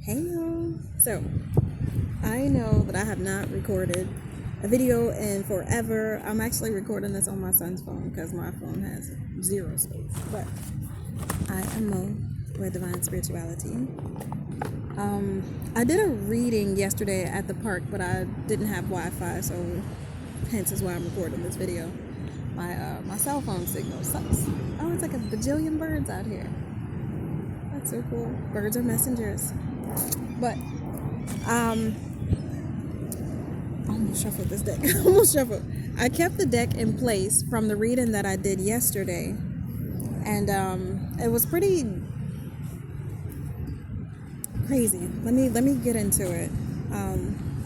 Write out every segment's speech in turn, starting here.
Hey y'all. So, I know that I have not recorded a video in forever. I'm actually recording this on my son's phone because my phone has zero space. But I am Mo with DivineSpiritualiTea. I did a reading yesterday at the park, but I didn't have Wi-Fi, so hence is why I'm recording this video. My cell phone signal sucks. Oh, it's like a bajillion birds out here. That's so cool. Birds are messengers. But almost shuffled this deck. Almost shuffled. I kept the deck in place from the reading that I did yesterday, and it was pretty crazy. Let me get into it.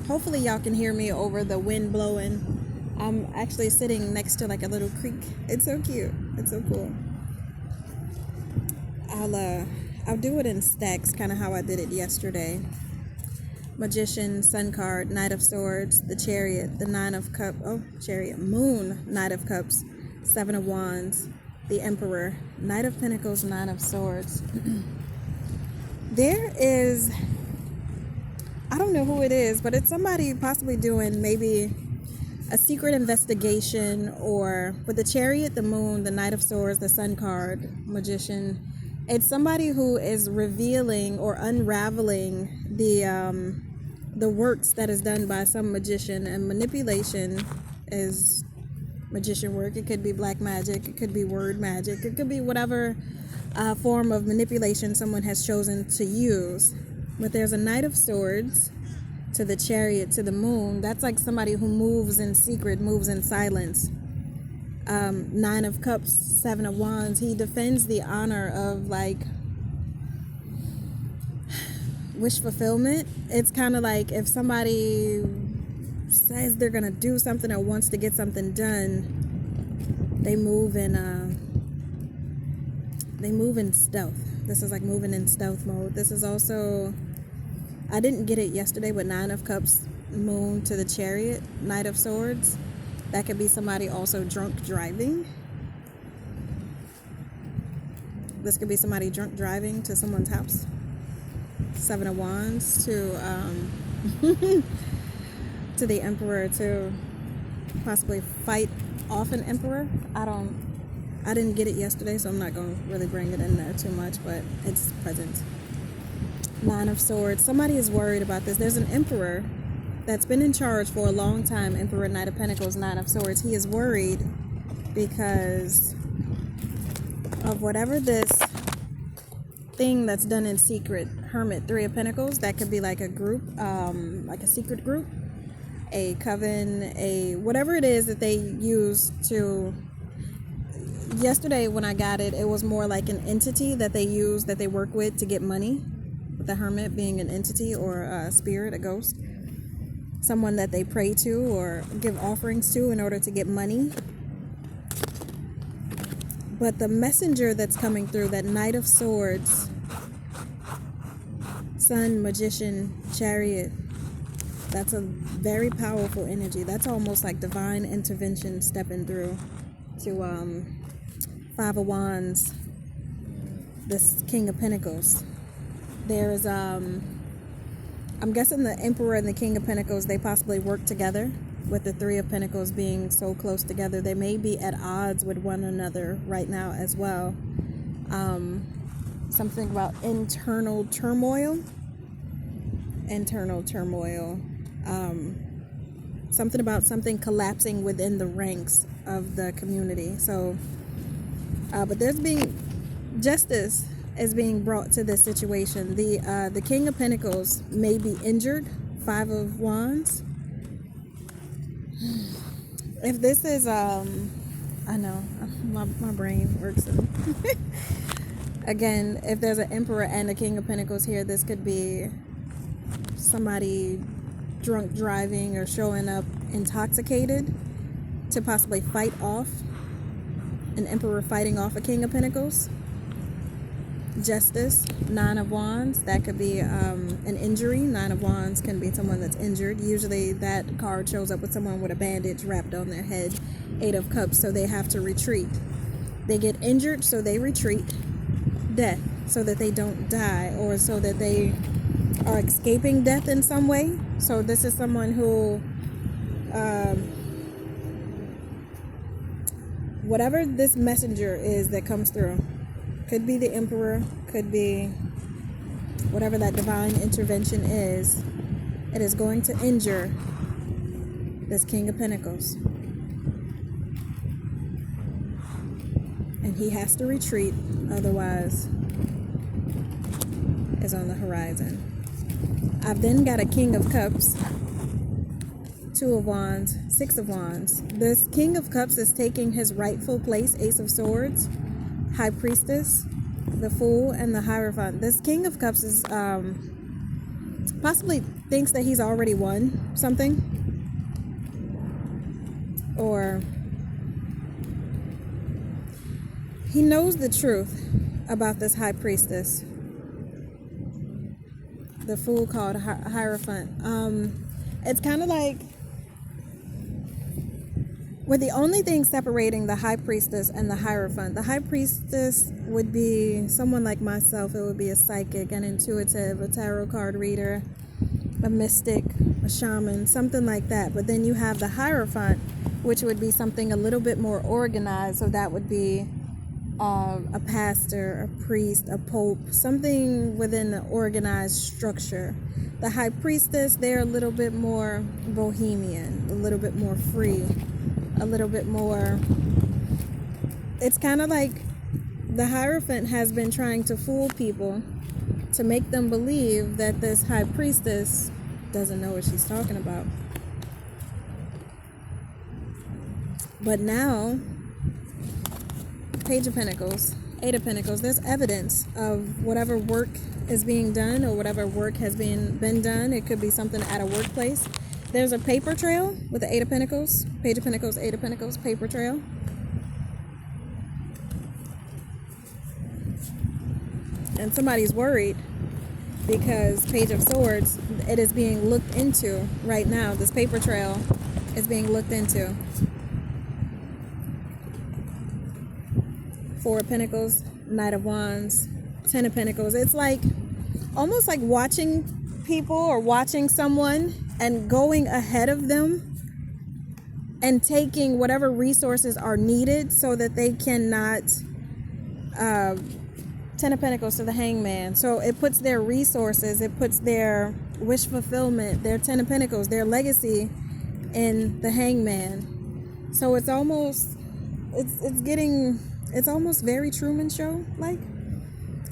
Hopefully y'all can hear me over the wind blowing. I'm actually sitting next to like a little creek. It's so cute. It's so cool. I'll do it in stacks, kind of how I did it yesterday. Magician, Sun card, Knight of Swords, the Chariot, the Nine of Cups, Chariot, Moon, Knight of Cups, Seven of Wands, the Emperor, Knight of Pentacles, Nine of Swords. There is, I don't know who it is, but it's somebody possibly doing maybe a secret investigation, or with the Chariot, the Moon, the Knight of Swords, the Sun card, Magician. It's somebody who is revealing or unraveling the works that is done by some magician, and manipulation is magician work. It could be black magic, it could be word magic, it could be whatever form of manipulation someone has chosen to use. But there's a Knight of Swords to the Chariot to the Moon. That's like somebody who moves in secret, moves in silence. Nine of Cups, Seven of Wands. He defends the honor of like wish fulfillment. It's kind of like if somebody says they're gonna do something or wants to get something done, they move in stealth. This is like moving in stealth mode. This is also, I didn't get it yesterday, but Nine of Cups, Moon to the Chariot, Knight of Swords. That could be somebody also drunk driving. This could be somebody drunk driving to someone's house. Seven of Wands to to the Emperor, to possibly fight off an Emperor. I didn't get it yesterday, so I'm not going to really bring it in there too much, but it's present. Nine of Swords. Somebody is worried about this. There's an Emperor that's been in charge for a long time. Emperor, Knight of Pentacles, Nine of Swords. He is worried because of whatever this thing that's done in secret. Hermit, Three of Pentacles. That could be like a group, like a secret group, a coven, a whatever it is that they use to. Yesterday when I got it, it was more like an entity that they use, that they work with to get money. The Hermit being an entity or a spirit, a ghost. Someone that they pray to or give offerings to in order to get money. But the messenger that's coming through, that Knight of Swords, Sun, Magician, Chariot, that's a very powerful energy. That's almost like divine intervention stepping through. To Five of Wands, this King of Pentacles. There's I'm guessing the Emperor and the King of Pentacles, they possibly work together, with the Three of Pentacles being so close together. They may be at odds with one another right now as well. Something about internal turmoil. Something about something collapsing within the ranks of the community. So, but there's being justice is being brought to this situation. The King of Pentacles may be injured. Five of Wands. If this is I know my brain works in again, if there's an Emperor and a King of Pentacles here, this could be somebody drunk driving or showing up intoxicated to possibly fight off an Emperor, fighting off a King of Pentacles. Justice, Nine of Wands. That could be an injury. Nine of Wands can be someone that's injured. Usually that card shows up with someone with a bandage wrapped on their head. Eight of Cups, so they have to retreat. They get injured, so they retreat. Death, so that they don't die, or so that they are escaping death in some way. So this is someone who, whatever this messenger is that comes through, could be the Emperor, could be whatever that divine intervention is, it is going to injure this King of Pentacles. And he has to retreat, otherwise is on the horizon. I've then got a King of Cups, Two of Wands, Six of Wands. This King of Cups is taking his rightful place, Ace of Swords, High Priestess, the Fool, and the Hierophant. This King of Cups is possibly thinks that he's already won something, or he knows the truth about this High Priestess, the Fool called Hierophant. It's kind of like, with the only thing separating the High Priestess and the Hierophant, the High Priestess would be someone like myself. It would be a psychic, an intuitive, a tarot card reader, a mystic, a shaman, something like that. But then you have the Hierophant, which would be something a little bit more organized. So that would be a pastor, a priest, a pope, something within the organized structure. The High Priestess, they're a little bit more bohemian, a little bit more free, a little bit more, it's kind of like the Hierophant has been trying to fool people to make them believe that this High Priestess doesn't know what she's talking about. But now, Page of Pentacles, Eight of Pentacles, there's evidence of whatever work is being done or whatever work has been done. It could be something at a workplace. There's a paper trail with the Eight of Pentacles, Page of Pentacles, Eight of Pentacles, paper trail. And somebody's worried because Page of Swords, it is being looked into right now. This paper trail is being looked into. Four of Pentacles, Knight of Wands, Ten of Pentacles. It's like almost like watching people or watching someone and going ahead of them and taking whatever resources are needed so that they cannot. Ten of Pentacles to the Hangman. So it puts their resources, it puts their wish fulfillment, their Ten of Pentacles, their legacy in the Hangman. So it's almost, it's almost very Truman Show like,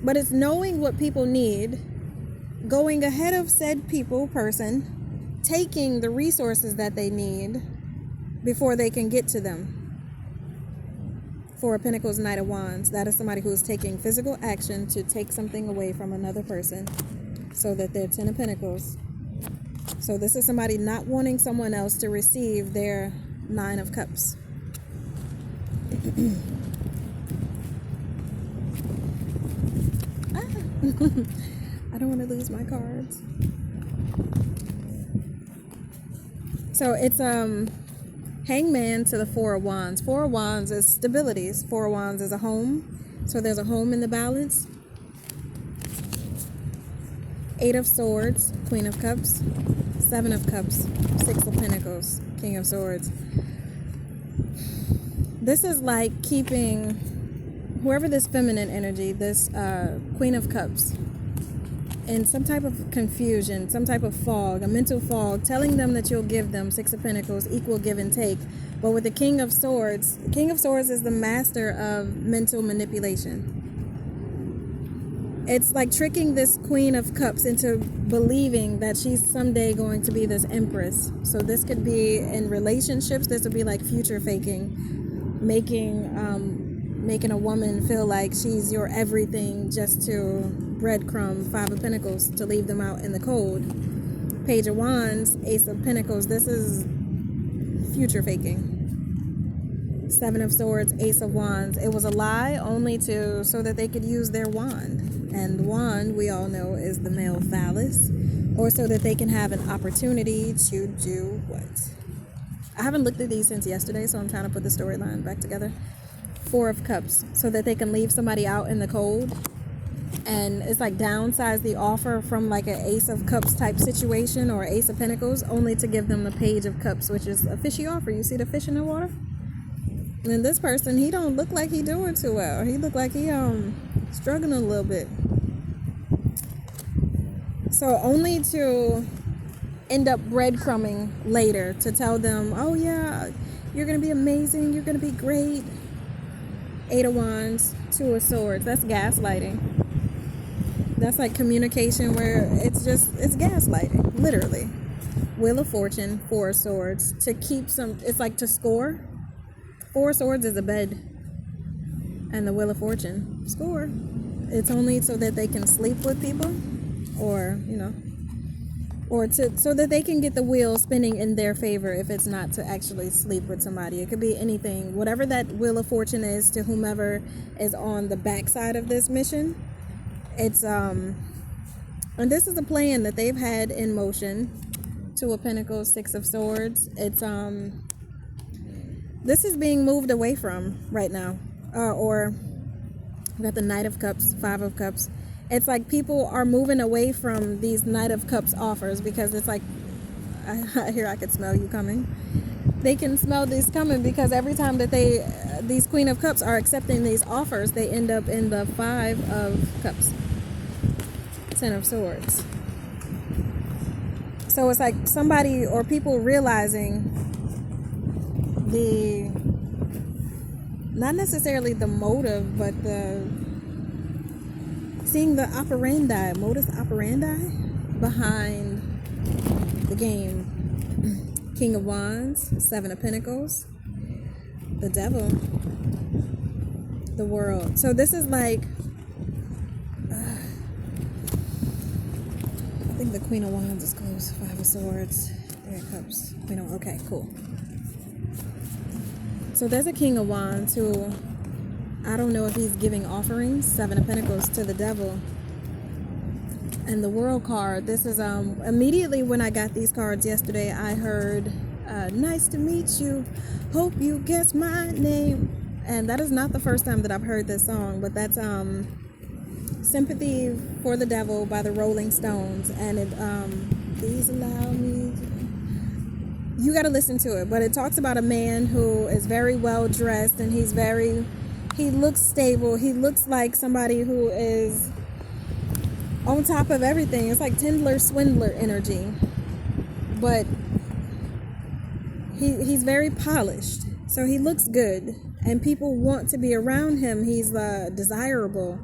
but it's knowing what people need, going ahead of said person, taking the resources that they need before they can get to them. Four of Pentacles, Knight of Wands. That is somebody who is taking physical action to take something away from another person so that they're Ten of Pentacles. So this is somebody not wanting someone else to receive their Nine of Cups. I don't want to lose my cards. So it's Hangman to the Four of Wands. Four of Wands is stabilities. Four of Wands is a home. So there's a home in the balance. Eight of Swords, Queen of Cups. Seven of Cups, Six of Pentacles, King of Swords. This is like keeping whoever this feminine energy, this Queen of Cups, in some type of confusion, some type of fog, a mental fog, telling them that you'll give them Six of Pentacles, equal give and take. But with the King of Swords is the master of mental manipulation. It's like tricking this Queen of Cups into believing that she's someday going to be this Empress. So this could be in relationships. This would be like future faking, making a woman feel like she's your everything just to breadcrumb. Five of Pentacles to leave them out in the cold. Page of Wands, Ace of Pentacles. This is future faking. Seven of Swords, Ace of Wands. It was a lie only so that they could use their wand. And wand, we all know, is the male phallus. Or so that they can have an opportunity to do what? I haven't looked at these since yesterday, so I'm trying to put the storyline back together. Four of Cups, so that they can leave somebody out in the cold. and it's like downsize the offer from like an Ace of Cups type situation or Ace of Pentacles, only to give them the Page of Cups, which is a fishy offer. You see the fish in the water? And this person, he don't look like he doing too well. He look like he struggling a little bit. So only to end up breadcrumbing later to tell them, oh yeah, you're gonna be amazing, you're gonna be great. 8 of Wands, 2 of Swords. That's gaslighting. That's like communication where it's gaslighting, literally. Wheel of Fortune, 4 of Swords. To keep some, it's like to score. 4 of Swords is a bed. And the Wheel of Fortune, score. It's only so that they can sleep with people, or, so that they can get the wheel spinning in their favor if it's not to actually sleep with somebody. It could be anything. Whatever that Wheel of Fortune is to whomever is on the backside of this mission. It's, and this is a plan that they've had in motion. 2 of Pentacles, 6 of Swords. It's, this is being moved away from right now. Or we got the Knight of Cups, 5 of Cups. It's like people are moving away from these Knight of Cups offers because it's like, here I could smell you coming. They can smell this coming because every time that these Queen of Cups are accepting these offers, they end up in the 5 of Cups, 10 of Swords. So it's like somebody or people realizing not necessarily the motive, but seeing the modus operandi behind the game. King of Wands, 7 of Pentacles, the Devil, the World. So this is like, I think the Queen of Wands is close. 5 of Swords, 3 of Cups. Okay, cool. So there's a King of Wands who, I don't know if he's giving offerings, 7 of Pentacles, to the Devil. And the World card, this is, immediately when I got these cards yesterday, I heard, nice to meet you, hope you guess my name. And that is not the first time that I've heard this song, but that's, Sympathy for the Devil by the Rolling Stones. And it, please allow me to... You got to listen to it, but it talks about a man who is very well dressed, and he looks stable. He looks like somebody who is on top of everything. It's like Tinder Swindler energy, but he's very polished, so he looks good, and people want to be around him. He's desirable,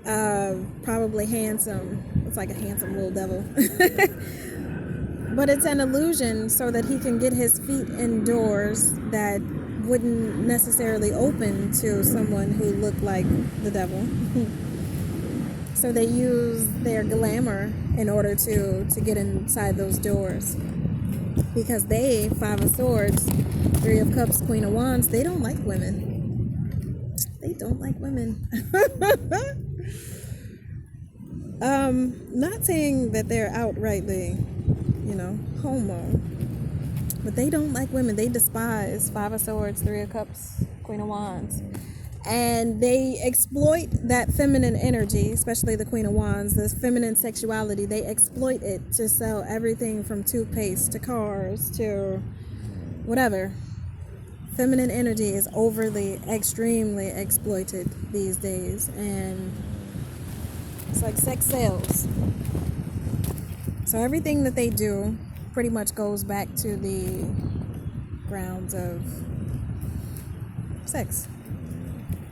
probably handsome. It's like a handsome little devil. But it's an illusion so that he can get his feet indoors that wouldn't necessarily open to someone who looked like the devil. So they use their glamour in order to get inside those doors. Because 5 of Swords, 3 of Cups, Queen of Wands, they don't like women. They don't like women. Not saying that they're outrightly, homo, but they don't like women. They despise 5 of Swords, 3 of Cups, Queen of Wands. And they exploit that feminine energy, especially the Queen of Wands, this feminine sexuality. They exploit it to sell everything from toothpaste to cars to whatever. Feminine energy is extremely exploited these days. And it's like sex sells. So everything that they do pretty much goes back to the grounds of sex.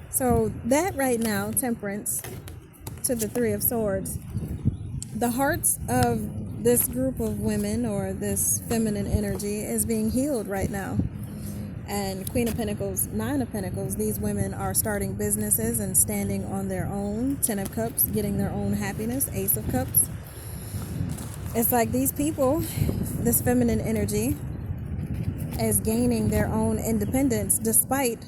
So that right now, Temperance to the 3 of Swords, the hearts of this group of women or this feminine energy is being healed right now. And Queen of Pentacles, 9 of Pentacles, these women are starting businesses and standing on their own. 10 of Cups, getting their own happiness. Ace of Cups. It's like these people, this feminine energy, is gaining their own independence despite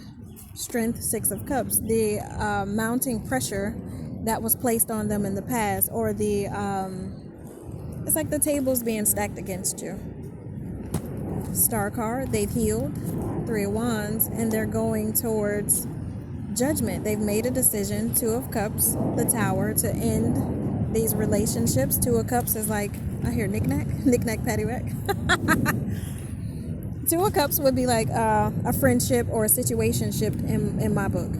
Strength, 6 of Cups, the mounting pressure that was placed on them in the past, or it's like the tables being stacked against you. Star card, they've healed. 3 of Wands, and they're going towards Judgment. They've made a decision. Two of Cups, the Tower, to end these relationships. Two of Cups is like, I hear knick-knack, knick-knack, paddywhack. Two of Cups would be like a friendship or a situationship in my book.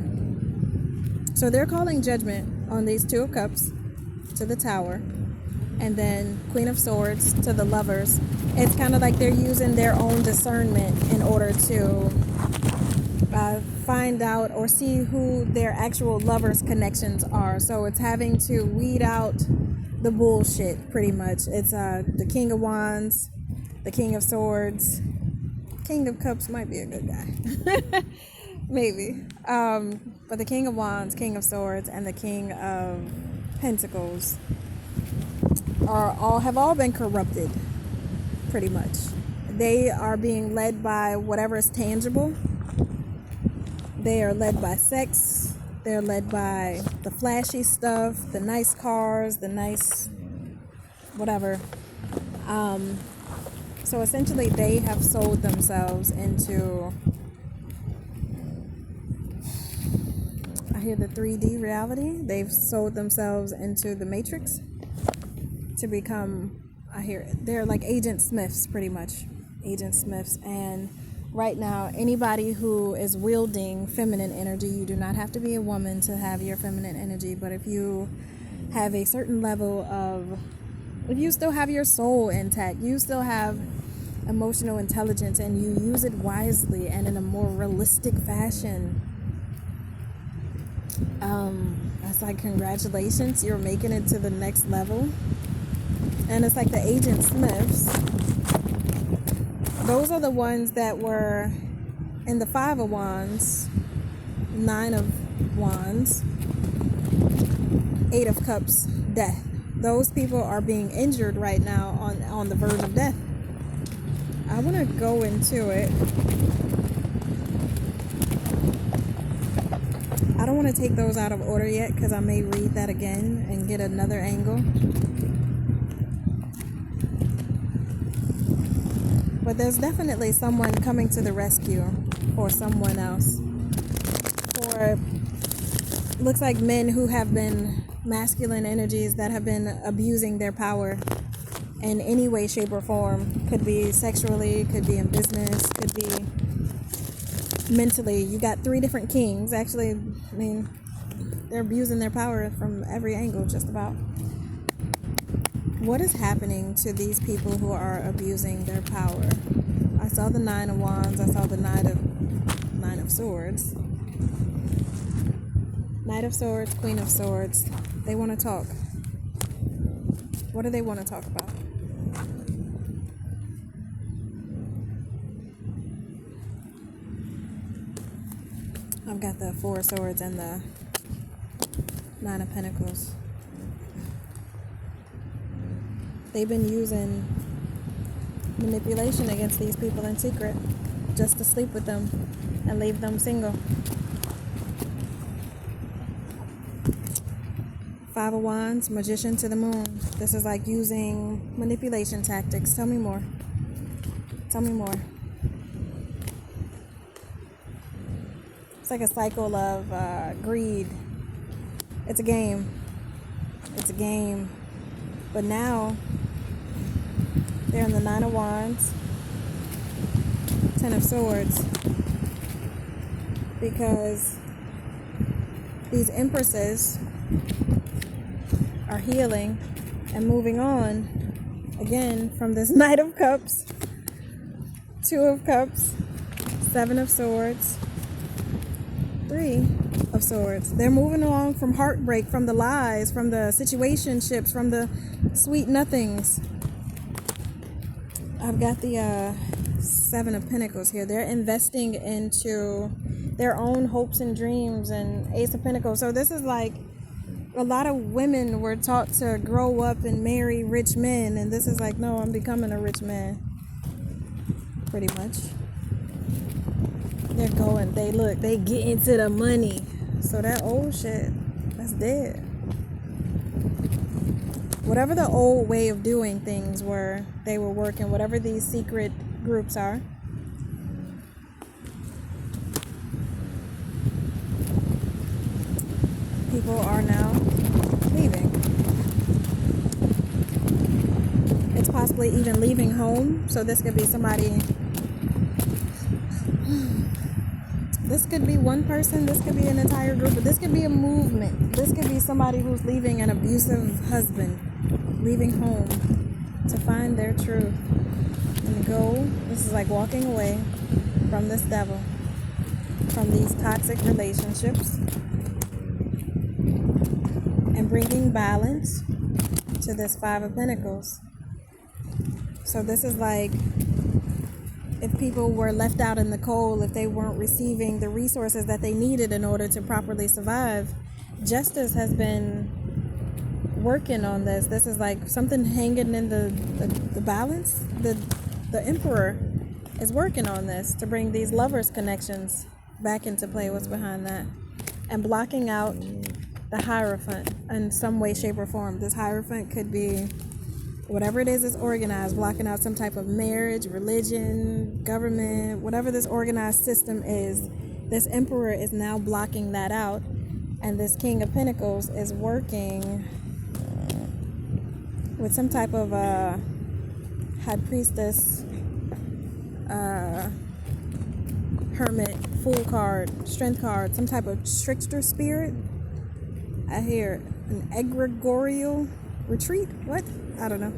So they're calling judgment on these Two of Cups to the Tower, and then Queen of Swords to the Lovers. It's kind of like they're using their own discernment in order to find out or see who their actual lovers' connections are. So it's having to weed out the bullshit, pretty much. It's the King of Wands, the King of Swords. King of Cups might be a good guy. Maybe. But the King of Wands, King of Swords, and the King of Pentacles have all been corrupted, pretty much. They are being led by whatever is tangible. They are led by sex. They're led by the flashy stuff, the nice cars, the nice whatever. So essentially they have sold themselves into, I hear the 3D reality. They've sold themselves into the Matrix to become, I hear they're like Agent Smiths, pretty much. Agent Smiths. And right now, anybody who is wielding feminine energy, you do not have to be a woman to have your feminine energy, but if you have a certain level of, if you still have your soul intact, you still have emotional intelligence, and you use it wisely and in a more realistic fashion, it's like, congratulations, you're making it to the next level. And it's like the Agent Smiths, those are the ones that were in the Five of Wands, Nine of Wands, Eight of Cups, death. Those people are being injured right now on the verge of death. I want to go into it. I don't want to take those out of order yet because I may read that again and get another angle. But there's definitely someone coming to the rescue, or someone else. Or looks like men who have been masculine energies that have been abusing their power in any way, shape, or form. Could be sexually, could be in business, could be mentally. You got three different kings. Actually, I mean, they're abusing their power from every angle, just about. What is happening to these people who are abusing their power? I saw the Nine of Wands. I saw the Nine of Swords. Knight of Swords, Queen of Swords. They want to talk. What do they want to talk about? I've got the Four of Swords and the Nine of Pentacles. They've been using manipulation against these people in secret, just to sleep with them and leave them single. Five of Wands, Magician to the Moon. This is like using manipulation tactics. Tell me more. Tell me more. It's like a cycle of greed. It's a game. It's a game. But now, they're in the Nine of Wands, Ten of Swords. Because these empresses are healing and moving on again from this Knight of Cups, Two of Cups, Seven of Swords, Three of Swords. They're moving along from heartbreak, from the lies, from the situationships, from the sweet nothings. I've got the Seven of Pentacles here. They're investing into their own hopes and dreams, and Ace of Pentacles. So this is like, a lot of women were taught to grow up and marry rich men, and this is like, no, I'm becoming a rich man. Pretty much. They're going, they get into the money. So that old shit, that's dead. Whatever the old way of doing things were, they were working, whatever these secret groups are. people are now leaving. It's possibly even leaving home. So this could be somebody. This could be one person. This could be an entire group. But this could be a movement. This could be somebody who's leaving an abusive husband, leaving home to find their truth and go. This is like walking away from this devil, from these toxic relationships, and bringing balance to this Five of Pentacles. So this is like if people were left out in the cold, if they weren't receiving the resources that they needed in order to properly survive. Justice has been working on this. This is like something hanging in the balance. The Emperor is working on this to bring these lovers connections back into play. What's behind that? And blocking out the Hierophant in some way, shape, or form. This Hierophant could be whatever it is organized, blocking out some type of marriage, religion, government, whatever this organized system is. This Emperor is now blocking that out. And this King of Pentacles is working with some type of High Priestess, Hermit, Fool card, Strength card, some type of trickster spirit. I hear an egregorial retreat. What? I don't know.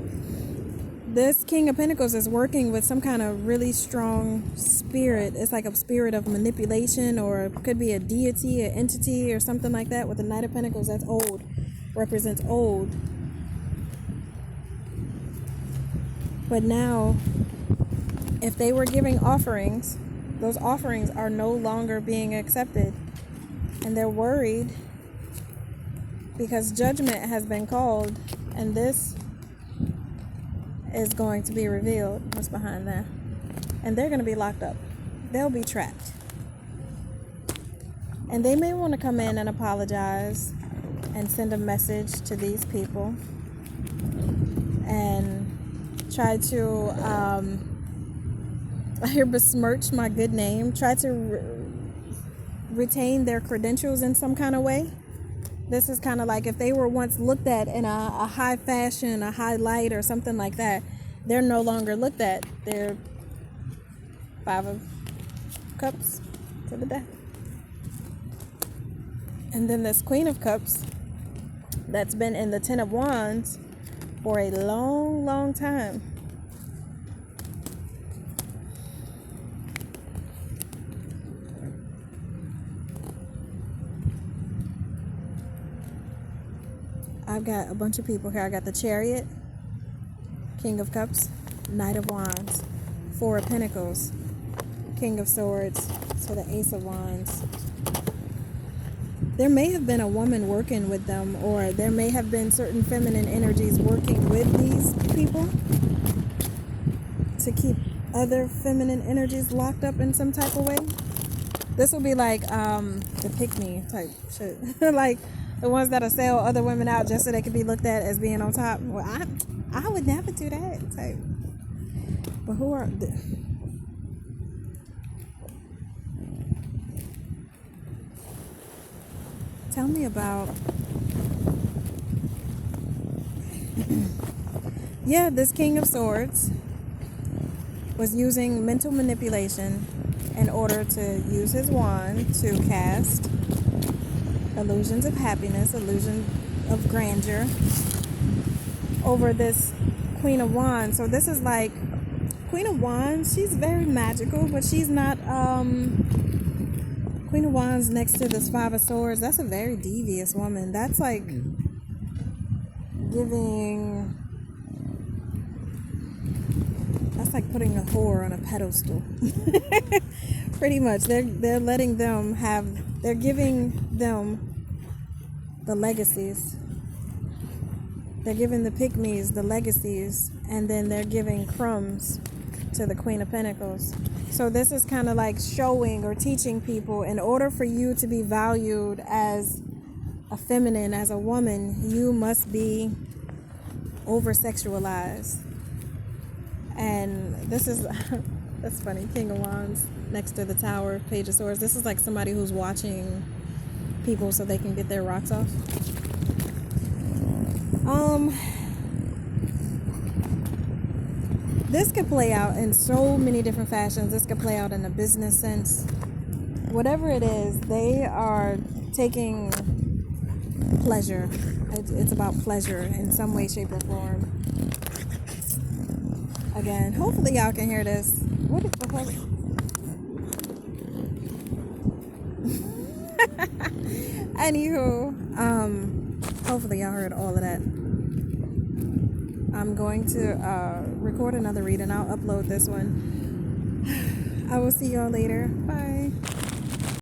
This King of Pentacles is working with some kind of really strong spirit. It's like a spirit of manipulation, or it could be a deity, an entity, or something like that. With the Knight of Pentacles, that's old, represents old. But now, if they were giving offerings, those offerings are no longer being accepted. And they're worried because judgment has been called, and this is going to be revealed. What's behind that? And they're going to be locked up. They'll be trapped. And they may want to come in and apologize and send a message to these people and try to I hear besmirch my good name, try to retain their credentials in some kind of way. This is kind of like if they were once looked at in a high fashion, a high light, or something like that. They're no longer looked at. They're Five of Cups to the death. And then this Queen of Cups that's been in the Ten of Wands for a long, long time. I've got a bunch of people here. I got the Chariot, King of Cups, Knight of Wands, Four of Pentacles, King of Swords, to the Ace of Wands. There may have been a woman working with them, or there may have been certain feminine energies working with these people to keep other feminine energies locked up in some type of way. This will be like the pick-me type shit. Like the ones that'll sell other women out just so they can be looked at as being on top. Well, I would never do that type. But who are... Tell me about... Yeah, this King of Swords was using mental manipulation in order to use his wand to cast illusions of happiness, illusion of grandeur over this Queen of Wands. So this is like Queen of Wands, she's very magical, but she's not Queen of Wands next to this Five of Swords. That's a very devious woman. That's like giving, that's like putting a whore on a pedestal. Pretty much. They're letting them have, they're giving them the legacies. They're giving the pick-me's the legacies, and then they're giving crumbs to the Queen of Pentacles. So this is kind of like showing or teaching people, in order for you to be valued as a feminine, as a woman, you must be over-sexualized. And this is, that's funny, King of Wands next to the Tower, Page of Swords. This is like somebody who's watching people so they can get their rocks off. This could play out in so many different fashions. This could play out in a business sense. Whatever it is, they are taking pleasure. It's about pleasure in some way, shape, or form. Again, hopefully y'all can hear this. What the fuck? Anywho, hopefully y'all heard all of that. I'm going to record another read and I'll upload this one. I will see y'all later. Bye.